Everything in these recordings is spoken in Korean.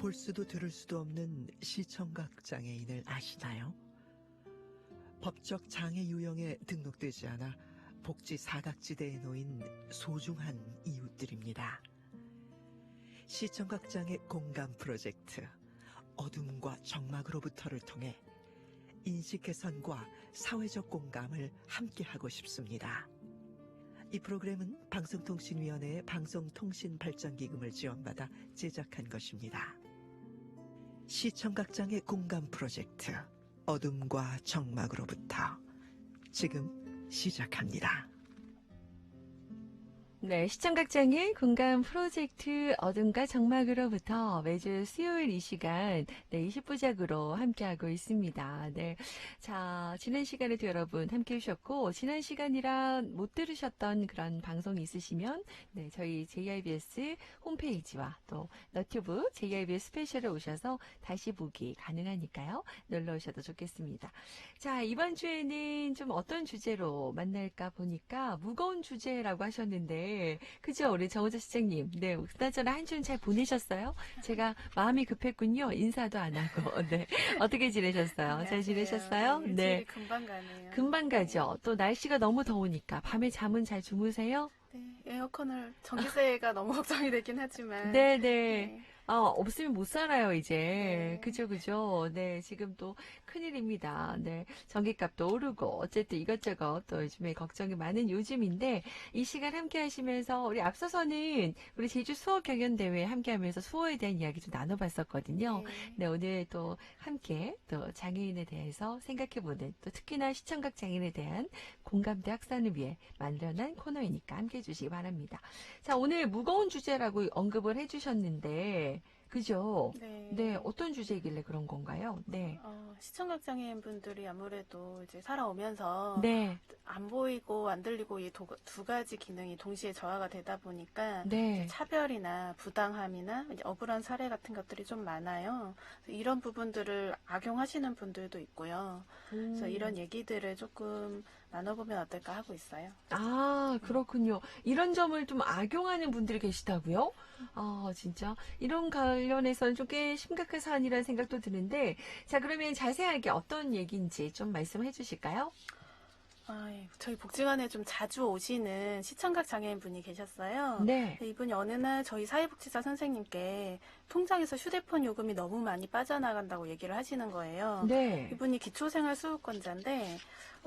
볼 수도 들을 수도 없는 시청각 장애인을 아시나요? 법적 장애 유형에 등록되지 않아 복지 사각지대에 놓인 소중한 이웃들입니다. 시청각 장애 공감 프로젝트 어둠과 적막으로부터를 통해 인식 개선과 사회적 공감을 함께하고 싶습니다. 이 프로그램은 방송통신위원회의 방송통신발전기금을 지원받아 제작한 것입니다. 시청각장애 공감 프로젝트 어둠과 적막으로부터 지금 시작합니다. 네, 시청각장애 공감 프로젝트 어둠과 적막으로부터 매주 수요일 이 시간 20부작으로 함께하고 있습니다. 네, 자, 지난 시간에도 여러분 함께 해주셨고 지난 시간이라 못 들으셨던 그런 방송이 있으시면 네, 저희 JIBS 홈페이지와 또 너튜브 JIBS 스페셜에 오셔서 다시 보기 가능하니까요. 놀러 오셔도 좋겠습니다. 자, 이번 주에는 좀 어떤 주제로 만날까 보니까 무거운 주제라고 하셨는데 그죠? 우리 정우자 시장님. 네, 그나저나 한 주는 잘 보내셨어요? 제가 마음이 급했군요. 인사도 안 하고. 네. 어떻게 지내셨어요? 잘 지내셨어요? 네. 금방 가네요. 금방 가죠. 또 날씨가 너무 더우니까 밤에 잠은 잘 주무세요? 네, 에어컨을 전기세가 너무 걱정이 되긴 하지만. 네네. 네. 없으면 못 살아요, 이제. 네. 그죠. 네, 지금 또 큰일입니다. 네, 전기값도 오르고, 어쨌든 이것저것 또 요즘에 걱정이 많은 요즘인데, 이 시간 함께 하시면서, 우리 앞서서는 우리 제주 수어 경연대회 함께 하면서 수어에 대한 이야기 좀 나눠봤었거든요. 네, 오늘 또 함께 또 장애인에 대해서 생각해보는, 또 특히나 시청각 장애인에 대한 공감대 확산을 위해 마련한 코너이니까 함께 해주시기 바랍니다. 자, 오늘 무거운 주제라고 언급을 해주셨는데, 그죠? 네. 네, 어떤 주제이길래 그런 건가요? 네. 시청각 장애인 분들이 아무래도 이제 살아오면서 네. 안 보이고 안 들리고 이 두 가지 기능이 동시에 저하가 되다 보니까 네. 이제 차별이나 부당함이나 이제 억울한 사례 같은 것들이 좀 많아요. 이런 부분들을 악용하시는 분들도 있고요. 그래서 이런 얘기들을 조금 나눠보면 어떨까 하고 있어요. 아, 그렇군요. 이런 점을 좀 악용하는 분들이 계시다고요? 진짜 이런 관련해서는 좀 꽤 심각한 사안이라는 생각도 드는데, 자, 그러면 자세하게 어떤 얘기인지 좀 말씀해 주실까요? 저희 복지관에 좀 자주 오시는 시청각 장애인 분이 계셨어요. 네. 이분이 어느 날 저희 사회복지사 선생님께 통장에서 휴대폰 요금이 너무 많이 빠져나간다고 얘기를 하시는 거예요. 네. 이분이 기초생활수급권자인데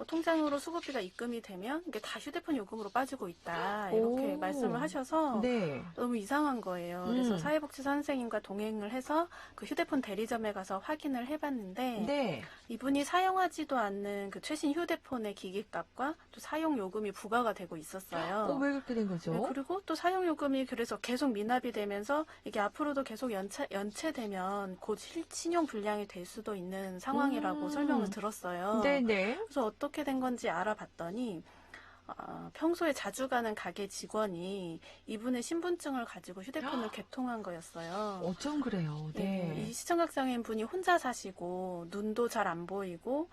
통장으로 수급비가 입금이 되면 이게 다 휴대폰 요금으로 빠지고 있다 이렇게 오. 말씀을 하셔서 네. 너무 이상한 거예요. 그래서 사회복지사 선생님과 동행을 해서 그 휴대폰 대리점에 가서 확인을 해봤는데 네. 이분이 사용하지도 않는 그 최신 휴대폰의 기기값과 또 사용 요금이 부과가 되고 있었어요. 왜 그렇게 된 거죠? 네, 그리고 또 사용 요금이 그래서 계속 미납이 되면서 이게 앞으로도 계속 연체되면 곧 신용 불량이 될 수도 있는 상황이라고 설명을 들었어요. 네네. 그래서 어떻게 된 건지 알아봤더니 평소에 자주 가는 가게 직원이 이분의 신분증을 가지고 휴대폰을 개통한 거였어요. 어쩜 그래요. 네. 이 시청각 장애인 분이 혼자 사시고 눈도 잘 안 보이고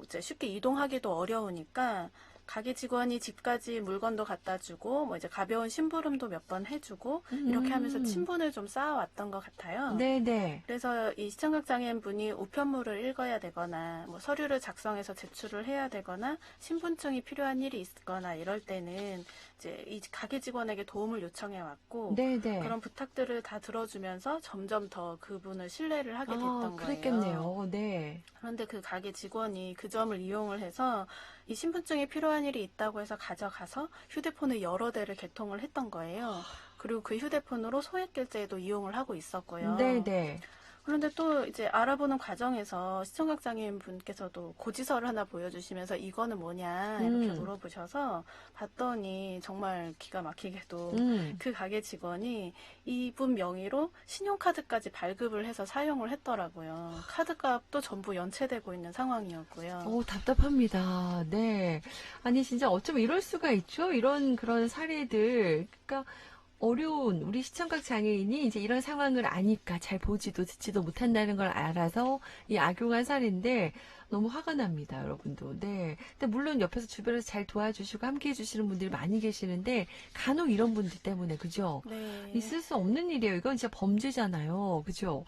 이제 쉽게 이동하기도 어려우니까 가게 직원이 집까지 물건도 갖다 주고 뭐 이제 가벼운 심부름도 몇 번 해주고 이렇게 하면서 친분을 좀 쌓아왔던 것 같아요. 네네. 그래서 이 시청각 장애인 분이 우편물을 읽어야 되거나 뭐 서류를 작성해서 제출을 해야 되거나 신분증이 필요한 일이 있거나 이럴 때는 이제 이 가게 직원에게 도움을 요청해 왔고 네네. 그런 부탁들을 다 들어주면서 점점 더 그분을 신뢰를 하게 됐던 거예요. 그랬겠네요. 네. 그런데 그 가게 직원이 그 점을 이용을 해서 이 신분증이 필요한 일이 있다고 해서 가져가서 휴대폰을 여러 대를 개통을 했던 거예요. 그리고 그 휴대폰으로 소액 결제에도 이용을 하고 있었고요. 네네. 그런데 또 이제 알아보는 과정에서 시청각 장애인 분께서도 고지서를 하나 보여주시면서 이거는 뭐냐 이렇게 물어보셔서 봤더니 정말 기가 막히게도 그 가게 직원이 이분 명의로 신용카드까지 발급을 해서 사용을 했더라고요. 카드값도 전부 연체되고 있는 상황이었고요. 답답합니다. 네. 아니, 진짜 어쩜 이럴 수가 있죠? 그런 사례들. 그러니까, 어려운 우리 시청각 장애인이 이제 이런 상황을 아니까 잘 보지도 듣지도 못한다는 걸 알아서 이 악용한 사례인데 너무 화가 납니다, 여러분도. 네. 근데 물론 옆에서 주변에서 잘 도와주시고 함께 해주시는 분들이 많이 계시는데 간혹 이런 분들 때문에, 그죠? 네. 있을 수 없는 일이에요. 이건 진짜 범죄잖아요. 그죠?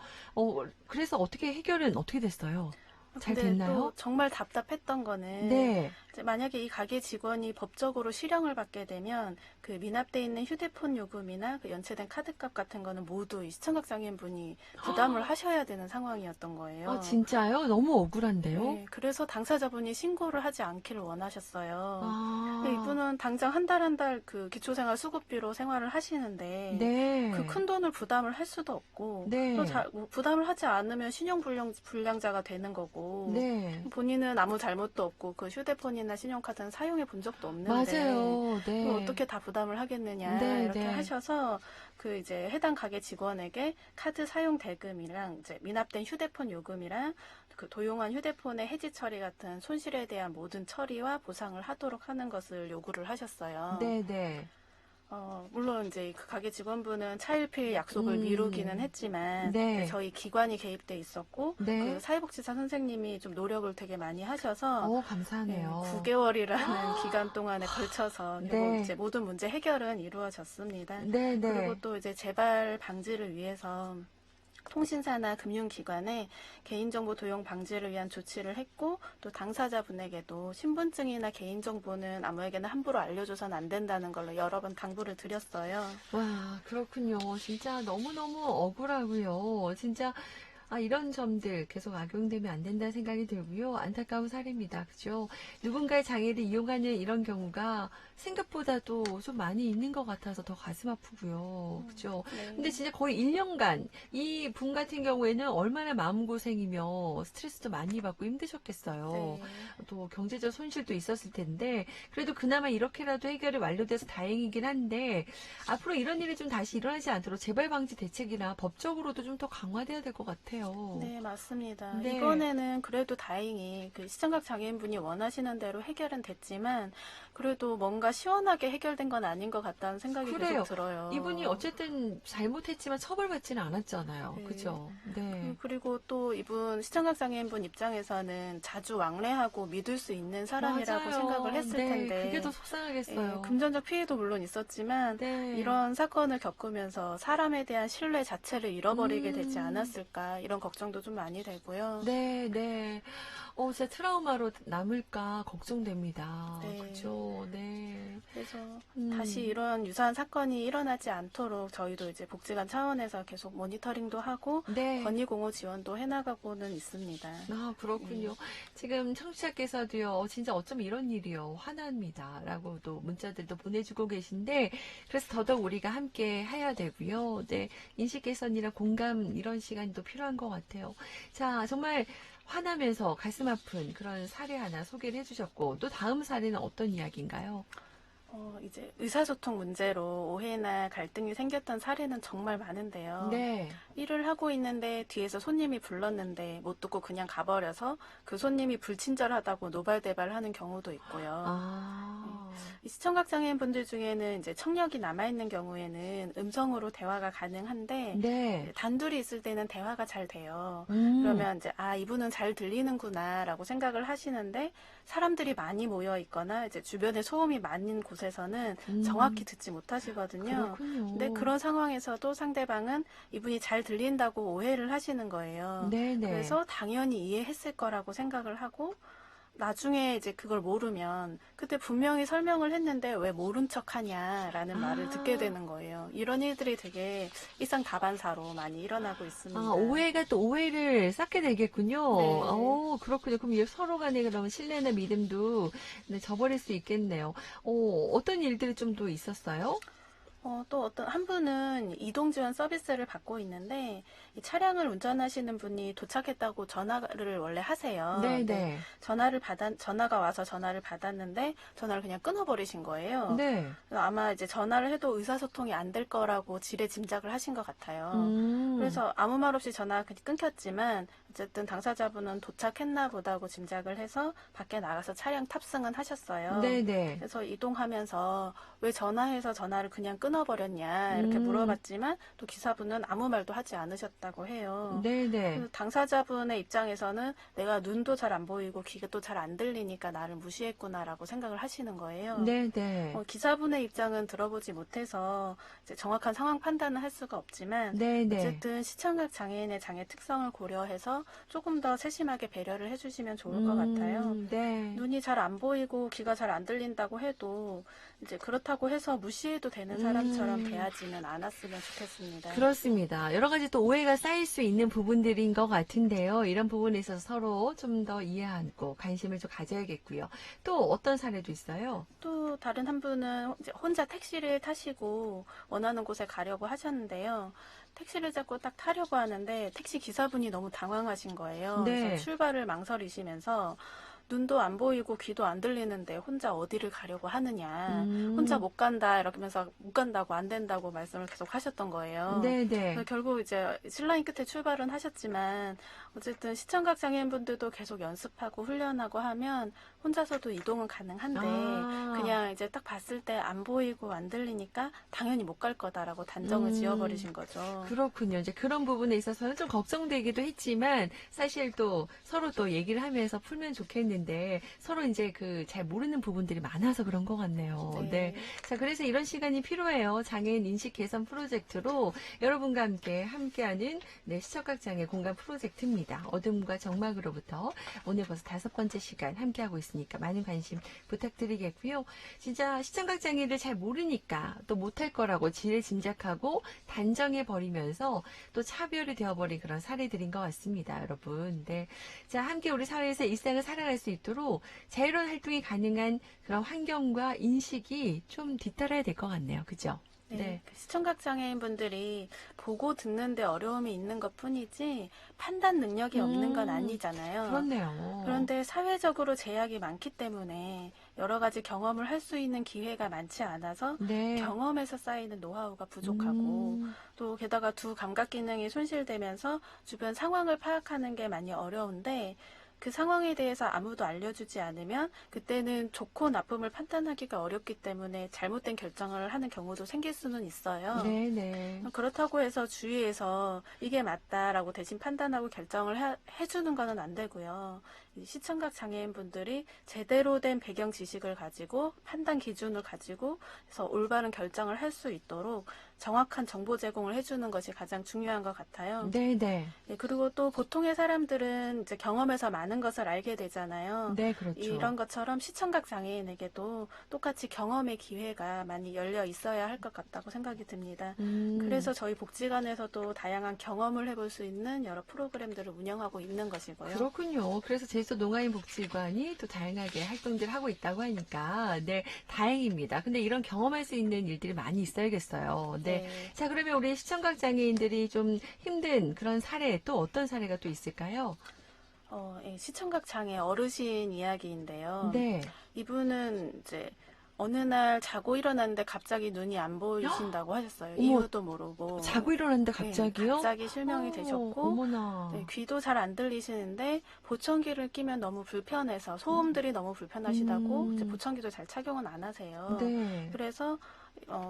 그래서 해결은 어떻게 됐어요? 잘 근데 됐나요? 또 정말 답답했던 거는 네. 이제 만약에 이 가게 직원이 법적으로 실형을 받게 되면 그 미납돼 있는 휴대폰 요금이나 그 연체된 카드값 같은 거는 모두 이 시청각 장애인분이 부담을 하셔야 되는 상황이었던 거예요. 진짜요? 너무 억울한데요? 네, 그래서 당사자분이 신고를 하지 않기를 원하셨어요. 아, 근데 이분은 당장 한 달 한 달 그 기초생활 수급비로 생활을 하시는데 네. 그 큰 돈을 부담을 할 수도 없고 네. 또 뭐 부담을 하지 않으면 신용불량자가 되는 거고 네. 본인은 아무 잘못도 없고 그 휴대폰이나 신용카드는 사용해 본 적도 없는데 맞아요. 네. 그럼 어떻게 다 부담을 하겠느냐 네, 이렇게 네. 하셔서 그 이제 해당 가게 직원에게 카드 사용 대금이랑 이제 미납된 휴대폰 요금이랑 그 도용한 휴대폰의 해지 처리 같은 손실에 대한 모든 처리와 보상을 하도록 하는 것을 요구를 하셨어요. 네, 네. 물론 이제 그 가게 직원분은 차일피일 약속을 미루기는 했지만 네. 저희 기관이 개입돼 있었고 네. 그 사회복지사 선생님이 좀 노력을 되게 많이 하셔서 감사하네요. 9개월이라는 기간 동안에 걸쳐서 네. 결국 이제 모든 문제 해결은 이루어졌습니다. 네, 네. 그리고 또 이제 재발 방지를 위해서 통신사나 금융기관에 개인정보 도용 방지를 위한 조치를 했고 또 당사자분에게도 신분증이나 개인정보는 아무에게나 함부로 알려줘서는 안 된다는 걸로 여러 번 당부를 드렸어요. 와, 그렇군요. 진짜 너무너무 억울하고요. 진짜 이런 점들 계속 악용되면 안 된다는 생각이 들고요. 안타까운 사례입니다. 그죠? 누군가의 장애를 이용하는 이런 경우가 생각보다도 좀 많이 있는 것 같아서 더 가슴 아프고요. 그죠? 네. 근데 진짜 거의 1년간 이 분 같은 경우에는 얼마나 마음고생이며 스트레스도 많이 받고 힘드셨겠어요. 네. 또 경제적 손실도 있었을 텐데 그래도 그나마 이렇게라도 해결이 완료돼서 다행이긴 한데 앞으로 이런 일이 좀 다시 일어나지 않도록 재발 방지 대책이나 법적으로도 좀 더 강화돼야 될 것 같아요. 네, 맞습니다. 네. 이번에는 그래도 다행히 그 시청각 장애인분이 원하시는 대로 해결은 됐지만 그래도 뭔가 시원하게 해결된 건 아닌 것 같다는 생각이 그래요. 계속 들어요. 이분이 어쨌든 잘못했지만 처벌받지는 않았잖아요. 네. 그죠? 네. 그리고 또 이분 시청각 장애인분 입장에서는 자주 왕래하고 믿을 수 있는 사람이라고 맞아요. 생각을 했을 네, 텐데 그게 더 속상하겠어요. 예, 금전적 피해도 물론 있었지만 네. 이런 사건을 겪으면서 사람에 대한 신뢰 자체를 잃어버리게 되지 않았을까 이런 걱정도 좀 많이 되고요. 네, 네. 진짜 트라우마로 남을까 걱정됩니다. 네. 그죠? 네. 그래서 음. 다시 이런 유사한 사건이 일어나지 않도록 저희도 이제 복지관 차원에서 계속 모니터링도 하고 네. 건의공호 지원도 해나가고는 있습니다. 그렇군요. 지금 청취자께서도요, 진짜 어쩜 이런 일이요. 화납니다. 라고도 문자들도 보내주고 계신데, 그래서 더더욱 우리가 함께 해야 되고요. 네. 인식 개선이나 공감 이런 시간도 필요한 것 같아요. 자, 정말 화나면서 가슴 아픈 그런 사례 하나 소개를 해주셨고, 또 다음 사례는 어떤 이야기인가요? 이제 의사소통 문제로 오해나 갈등이 생겼던 사례는 정말 많은데요. 네. 일을 하고 있는데 뒤에서 손님이 불렀는데 못 듣고 그냥 가버려서 그 손님이 불친절하다고 노발대발하는 경우도 있고요. 이 시청각 장애인분들 중에는 이제 청력이 남아있는 경우에는 음성으로 대화가 가능한데 네. 단둘이 있을 때는 대화가 잘 돼요. 그러면 이제 이분은 잘 들리는구나라고 생각을 하시는데 사람들이 많이 모여 있거나 이제 주변에 소음이 많은 곳에서는 정확히 듣지 못하시거든요. 그렇군요. 근데 그런 상황에서도 상대방은 이분이 잘 들린다고 오해를 하시는 거예요. 네네. 그래서 당연히 이해했을 거라고 생각을 하고 나중에 이제 그걸 모르면 그때 분명히 설명을 했는데 왜 모른 척하냐라는 말을 듣게 되는 거예요. 이런 일들이 되게 일상다반사로 많이 일어나고 있습니다. 오해가 또 오해를 쌓게 되겠군요. 네. 그렇군요. 그럼 서로 간에 그러면 신뢰나 믿음도 저버릴 수 있겠네요. 어떤 일들이 좀 더 있었어요? 또 어떤 한 분은 이동 지원 서비스를 받고 있는데 이 차량을 운전하시는 분이 도착했다고 전화를 원래 하세요. 네네. 전화가 와서 전화를 받았는데 전화를 그냥 끊어버리신 거예요. 네. 아마 이제 전화를 해도 의사소통이 안 될 거라고 지레 짐작을 하신 것 같아요. 그래서 아무 말 없이 전화가 끊겼지만 어쨌든 당사자분은 도착했나 보다고 짐작을 해서 밖에 나가서 차량 탑승은 하셨어요. 네네. 그래서 이동하면서 왜 전화해서 전화를 그냥 끊어버렸냐 이렇게 물어봤지만 또 기사분은 아무 말도 하지 않으셨다고 해요. 네네. 그 당사자분의 입장에서는 내가 눈도 잘 안 보이고 귀도 잘 안 들리니까 나를 무시했구나라고 생각을 하시는 거예요. 네네. 기사분의 입장은 들어보지 못해서 이제 정확한 상황 판단은 할 수가 없지만 네네. 어쨌든 시청각 장애인의 장애 특성을 고려해서 조금 더 세심하게 배려를 해주시면 좋을 것 같아요. 네. 눈이 잘 안 보이고 귀가 잘 안 들린다고 해도 이제 그렇다고 해서 무시해도 되는 사람처럼 대하지는 않았으면 좋겠습니다. 그렇습니다. 여러 가지 또 오해가 쌓일 수 있는 부분들인 것 같은데요. 이런 부분에 있어서 서로 좀 더 이해하고 관심을 좀 가져야겠고요. 또 어떤 사례도 있어요? 또 다른 한 분은 이제 혼자 택시를 타시고 원하는 곳에 가려고 하셨는데요. 택시를 잡고 딱 타려고 하는데 택시 기사분이 너무 당황하신 거예요. 네. 그래서 출발을 망설이시면서 눈도 안 보이고 귀도 안 들리는데 혼자 어디를 가려고 하느냐. 혼자 못 간다 이러면서 못 간다고 안 된다고 말씀을 계속 하셨던 거예요. 네네. 그래서 결국 이제 신라인 끝에 출발은 하셨지만 어쨌든 시청각 장애인분들도 계속 연습하고 훈련하고 하면 혼자서도 이동은 가능한데 그냥 이제 딱 봤을 때 안 보이고 안 들리니까 당연히 못 갈 거다라고 단정을 지어버리신 거죠. 그렇군요. 이제 그런 부분에 있어서는 좀 걱정되기도 했지만 사실 또 서로 또 얘기를 하면서 풀면 좋겠는데 서로 이제 그 잘 모르는 부분들이 많아서 그런 것 같네요. 네. 자, 그래서 이런 시간이 필요해요. 장애인 인식 개선 프로젝트로 여러분과 함께하는 네, 시청각 장애 공간 프로젝트입니다. 어둠과 정막으로부터 오늘 벌써 5번째 시간 함께하고 있으니까 많은 관심 부탁드리겠고요. 진짜 시청각 장애를 잘 모르니까 또 못할 거라고 지레짐작하고 단정해 버리면서 또 차별이 되어버린 그런 사례들인 것 같습니다, 여러분. 네. 자, 함께 우리 사회에서 일상을 살아갈 수 있도록 자유로운 활동이 가능한 그런 환경과 인식이 좀 뒤따라야 될 것 같네요. 그죠? 네. 시청각 장애인분들이 보고 듣는데 어려움이 있는 것 뿐이지 판단 능력이 없는 건 아니잖아요. 그렇네요. 그런데 사회적으로 제약이 많기 때문에 여러 가지 경험을 할 수 있는 기회가 많지 않아서 네. 경험에서 쌓이는 노하우가 부족하고 또 게다가 두 감각 기능이 손실되면서 주변 상황을 파악하는 게 많이 어려운데 그 상황에 대해서 아무도 알려주지 않으면 그때는 좋고 나쁨을 판단하기가 어렵기 때문에 잘못된 결정을 하는 경우도 생길 수는 있어요. 네네. 그렇다고 해서 주위에서 이게 맞다라고 대신 판단하고 결정을 해주는 거는 안 되고요. 이 시청각 장애인분들이 제대로 된 배경 지식을 가지고 판단 기준을 가지고 그래서 올바른 결정을 할 수 있도록 정확한 정보 제공을 해주는 것이 가장 중요한 것 같아요. 네네. 네, 그리고 또 보통의 사람들은 이제 경험에서 많은 것을 알게 되잖아요. 네, 그렇죠. 이런 것처럼 시청각 장애인에게도 똑같이 경험의 기회가 많이 열려 있어야 할 것 같다고 생각이 듭니다. 그래서 저희 복지관에서도 다양한 경험을 해볼 수 있는 여러 프로그램들을 운영하고 있는 것이고요. 그렇군요. 그래서 제주도 농아인 복지관이 또 다양하게 활동들을 하고 있다고 하니까 네, 다행입니다. 근데 이런 경험할 수 있는 일들이 많이 있어야겠어요. 네. 자, 그러면 우리 시청각 장애인들이 좀 힘든 그런 사례 또 어떤 사례가 또 있을까요? 예, 시청각 장애 어르신 이야기인데요. 네. 이분은 이제 어느 날 자고 일어났는데 갑자기 눈이 안 보이신다고 하셨어요. 어머, 이유도 모르고. 자고 일어났는데 갑자기요? 네, 갑자기 실명이 되셨고 어머나. 네, 귀도 잘 안 들리시는데 보청기를 끼면 너무 불편해서 소음들이 너무 불편하시다고 이제 보청기도 잘 착용은 안 하세요. 네. 그래서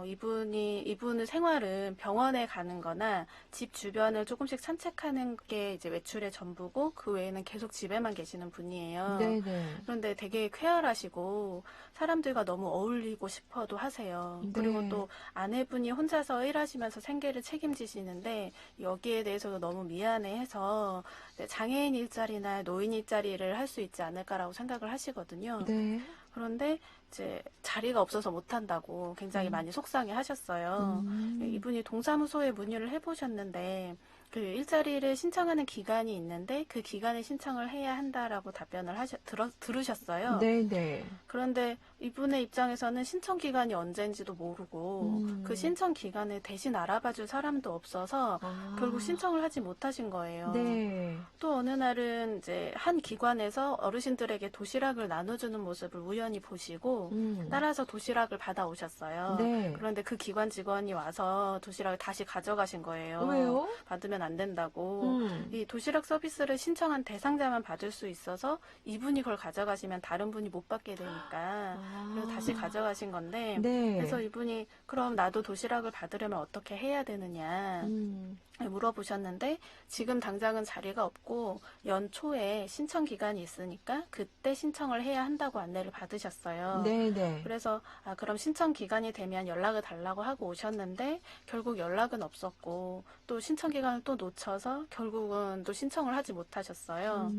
이분의 생활은 병원에 가는 거나 집 주변을 조금씩 산책하는 게 이제 외출의 전부고 그 외에는 계속 집에만 계시는 분이에요. 네네. 그런데 되게 쾌활하시고 사람들과 너무 어울리고 싶어도 하세요. 네. 그리고 또 아내분이 혼자서 일하시면서 생계를 책임지시는데 여기에 대해서도 너무 미안해해서 장애인 일자리나 노인 일자리를 할 수 있지 않을까라고 생각을 하시거든요. 네. 그런데 이제 자리가 없어서 못한다고 굉장히 많이 속상해 하셨어요. 이분이 동사무소에 문의를 해보셨는데 그 일자리를 신청하는 기간이 있는데 그 기간에 신청을 해야 한다라고 답변을 들으셨어요. 네네. 그런데 이분의 입장에서는 신청 기간이 언제인지도 모르고 그 신청 기간에 대신 알아봐줄 사람도 없어서 결국 신청을 하지 못하신 거예요. 네. 또 어느 날은 이제 한 기관에서 어르신들에게 도시락을 나눠주는 모습을 우연히 보시고 따라서 도시락을 받아오셨어요. 네. 그런데 그 기관 직원이 와서 도시락을 다시 가져가신 거예요. 왜요? 받으면 안 된다고. 이 도시락 서비스를 신청한 대상자만 받을 수 있어서 이분이 그걸 가져가시면 다른 분이 못 받게 되니까 그래서 다시 가져가신 건데 네. 그래서 이분이 그럼 나도 도시락을 받으려면 어떻게 해야 되느냐 물어보셨는데 지금 당장은 자리가 없고 연초에 신청 기간이 있으니까 그때 신청을 해야 한다고 안내를 받으셨어요. 네네. 그래서 그럼 신청 기간이 되면 연락을 달라고 하고 오셨는데 결국 연락은 없었고 또 신청 기간을 또 놓쳐서 결국은 또 신청을 하지 못하셨어요.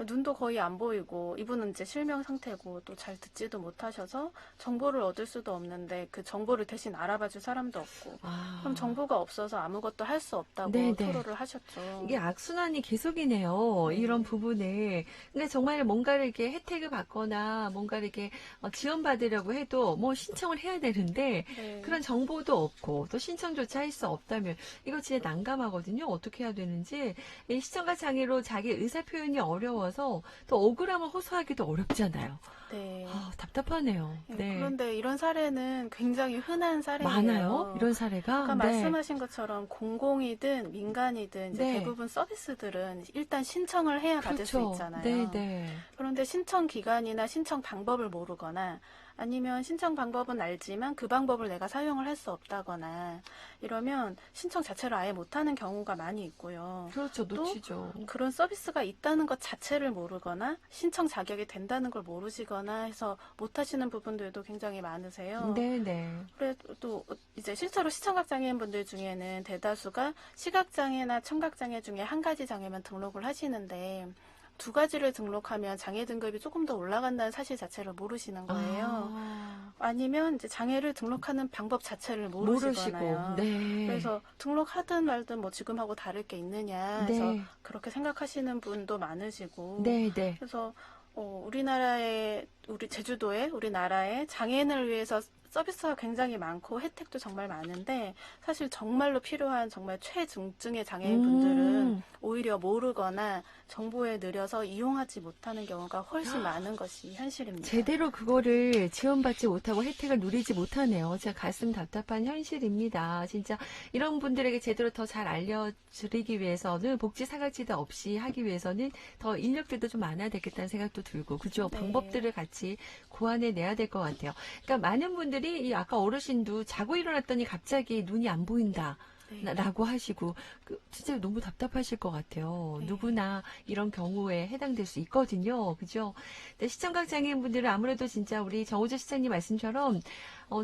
눈도 거의 안 보이고 이분은 이제 실명 상태고 또 잘 듣지도 못하셔서 정보를 얻을 수도 없는데 그 정보를 대신 알아봐줄 사람도 없고 그럼 정보가 없어서 아무것도 할 수 없다고 네네. 토로를 하셨죠. 이게 악순환이 계속이네요. 네. 이런 부분에. 그러니까 정말 뭔가를 이렇게 혜택을 받거나 뭔가를 이렇게 지원받으려고 해도 뭐 신청을 해야 되는데 네. 그런 정보도 없고 또 신청조차 할 수 없다면 이거 진짜 난감하거든요. 어떻게 해야 되는지. 이 시청각 장애로 자기 의사 표현이 어려워서 또 억울함을 호소하기도 어렵잖아요. 네. 답답하네요. 네. 그런데 이런 사례는 굉장히 흔한 사례예요. 많아요? 이런 사례가? 아까 네. 말씀하신 것처럼 공공이든 민간이든 이제 네. 대부분 서비스들은 일단 신청을 해야 받을 수 그렇죠. 있잖아요. 네네. 그런데 신청 기간이나 신청 방법을 모르거나 아니면 신청 방법은 알지만 그 방법을 내가 사용을 할 수 없다거나 이러면 신청 자체를 아예 못하는 경우가 많이 있고요. 그렇죠. 놓치죠. 그런 서비스가 있다는 것 자체를 모르거나 신청 자격이 된다는 걸 모르시거나 해서 못하시는 부분들도 굉장히 많으세요. 네네. 그래도 이제 실제로 시청각 장애인분들 중에는 대다수가 시각장애나 청각장애 중에 한 가지 장애만 등록을 하시는데 두 가지를 등록하면 장애 등급이 조금 더 올라간다는 사실 자체를 모르시는 거예요. 아니면 이제 장애를 등록하는 방법 자체를 모르시거나요. 네. 그래서 등록하든 말든 뭐 지금하고 다를 게 있느냐 해서 네. 그렇게 생각하시는 분도 많으시고 네네. 그래서 우리 제주도에 우리나라에 장애인을 위해서 서비스가 굉장히 많고 혜택도 정말 많은데 사실 정말로 필요한 정말 최중증의 장애인분들은 오히려 모르거나 정보에 느려서 이용하지 못하는 경우가 훨씬 많은 것이 현실입니다. 제대로 그거를 지원받지 못하고 혜택을 누리지 못하네요. 진짜 가슴 답답한 현실입니다. 진짜 이런 분들에게 제대로 더 잘 알려드리기 위해서는 복지 사각지대 없이 하기 위해서는 더 인력들도 좀 많아야 되겠다는 생각도 들고 그죠? 네. 방법들을 같이 고안해내야 될 것 같아요. 그러니까 많은 분들이 이 아까 어르신도 자고 일어났더니 갑자기 눈이 안 보인다. 네. 라고 하시고 진짜 너무 답답하실 것 같아요. 네. 누구나 이런 경우에 해당될 수 있거든요. 그죠? 근데 시청각 장애인분들은 아무래도 진짜 우리 정호재 시장님 말씀처럼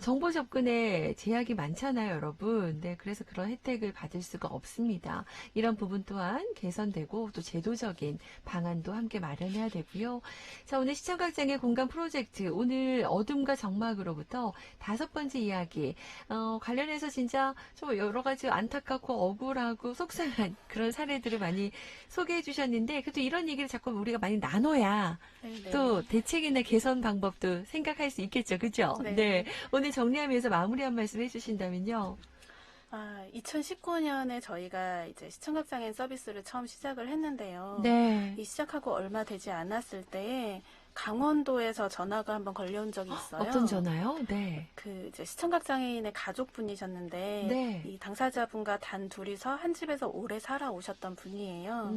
정보 접근에 제약이 많잖아요, 여러분. 네, 그래서 그런 혜택을 받을 수가 없습니다. 이런 부분 또한 개선되고 또 제도적인 방안도 함께 마련해야 되고요. 자, 오늘 시청각 장애 공간 프로젝트 오늘 어둠과 정막으로부터 5번째 이야기 관련해서 진짜 좀 여러 가지 안타깝고 억울하고 속상한 그런 사례들을 많이 소개해 주셨는데 그래도 이런 얘기를 자꾸 우리가 많이 나눠야 네. 또 대책이나 개선 방법도 생각할 수 있겠죠. 그죠? 네. 네. 오늘 정리하면서 마무리 한 말씀 해주신다면요. 2019년에 저희가 이제 시청각 장애인 서비스를 처음 시작을 했는데요. 네. 이 시작하고 얼마 되지 않았을 때에 강원도에서 전화가 한번 걸려온 적이 있어요. 어떤 전화요? 네. 이제 시청각 장애인의 가족분이셨는데 네. 이 당사자분과 단 둘이서 한 집에서 오래 살아오셨던 분이에요.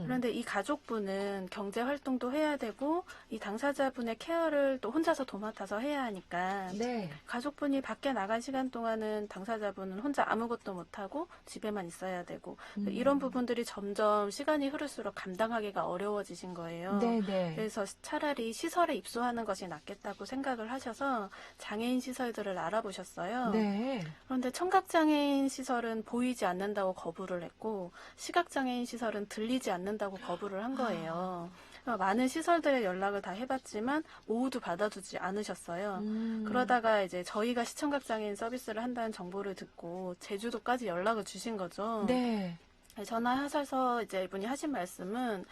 그런데 이 가족분은 경제 활동도 해야 되고 이 당사자분의 케어를 또 혼자서 도맡아서 해야 하니까 네. 가족분이 밖에 나간 시간 동안은 당사자분은 혼자 아무것도 못하고 집에만 있어야 되고 이런 부분들이 점점 시간이 흐를수록 감당하기가 어려워지신 거예요. 네네. 그래서 차라리 시설에 입소하는 것이 낫겠다고 생각을 하셔서 장애인 시설들을 알아보셨어요. 네. 그런데 청각장애인 시설은 보이지 않는다고 거부를 했고 시각장애인 시설은 들리지 않는다고 거부를 한 거예요. 많은 시설들에 연락을 다 해봤지만 모두 받아주지 않으셨어요. 그러다가 이제 저희가 시청각장애인 서비스를 한다는 정보를 듣고 제주도까지 연락을 주신 거죠. 네. 전화하셔서 이제 이분이 하신 말씀은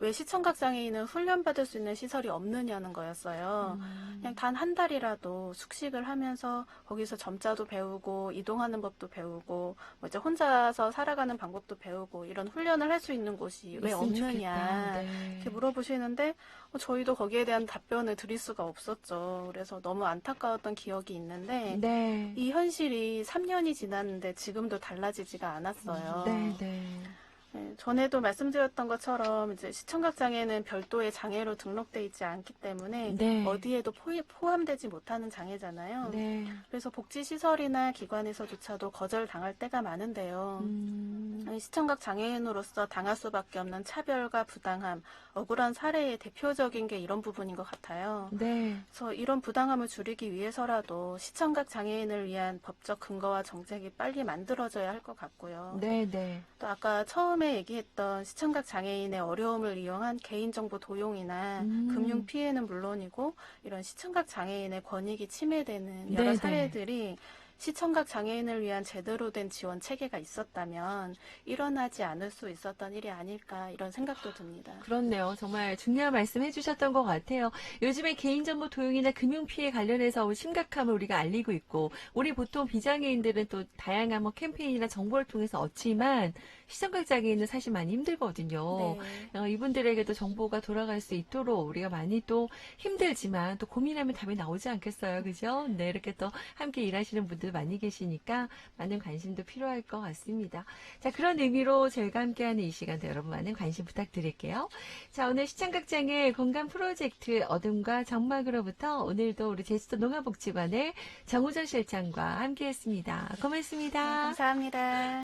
왜 시청각 장애인은 훈련받을 수 있는 시설이 없느냐는 거였어요. 그냥 단 한 달이라도 숙식을 하면서 거기서 점자도 배우고 이동하는 법도 배우고 뭐 이제 혼자서 살아가는 방법도 배우고 이런 훈련을 할 수 있는 곳이 왜 없느냐 네. 이렇게 물어보시는데 저희도 거기에 대한 답변을 드릴 수가 없었죠. 그래서 너무 안타까웠던 기억이 있는데 네. 이 현실이 3년이 지났는데 지금도 달라지지가 않았어요. 네. 네. 네, 전에도 말씀드렸던 것처럼 이제 시청각 장애는 별도의 장애로 등록돼 있지 않기 때문에 네. 어디에도 포함되지 못하는 장애잖아요. 네. 그래서 복지시설이나 기관에서조차도 거절당할 때가 많은데요. 시청각 장애인으로서 당할 수밖에 없는 차별과 부당함, 억울한 사례의 대표적인 게 이런 부분인 것 같아요. 네. 그래서 이런 부당함을 줄이기 위해서라도 시청각 장애인을 위한 법적 근거와 정책이 빨리 만들어져야 할 것 같고요. 네, 네. 또 아까 처음에 얘기했던 시청각 장애인의 어려움을 이용한 개인정보 도용이나 금융 피해는 물론이고 이런 시청각 장애인의 권익이 침해되는 여러 네네. 사례들이 시청각 장애인을 위한 제대로 된 지원 체계가 있었다면 일어나지 않을 수 있었던 일이 아닐까 이런 생각도 듭니다. 그렇네요. 정말 중요한 말씀 해주셨던 것 같아요. 요즘에 개인정보 도용이나 금융피해 관련해서 심각함을 우리가 알리고 있고, 우리 보통 비장애인들은 또 다양한 뭐 캠페인이나 정보를 통해서 얻지만, 시청각 장애인은 사실 많이 힘들거든요. 네. 이분들에게도 정보가 돌아갈 수 있도록 우리가 많이 또 힘들지만 또 고민하면 답이 나오지 않겠어요. 그죠? 네, 이렇게 또 함께 일하시는 분들 많이 계시니까 많은 관심도 필요할 것 같습니다. 자, 그런 의미로 저희가 함께하는 이 시간도 여러분 많은 관심 부탁드릴게요. 자, 오늘 시청각장애 건강 프로젝트 어둠과 정막으로부터 오늘도 우리 제주도 농업복지관의 정우정 실장과 함께했습니다. 고맙습니다. 감사합니다.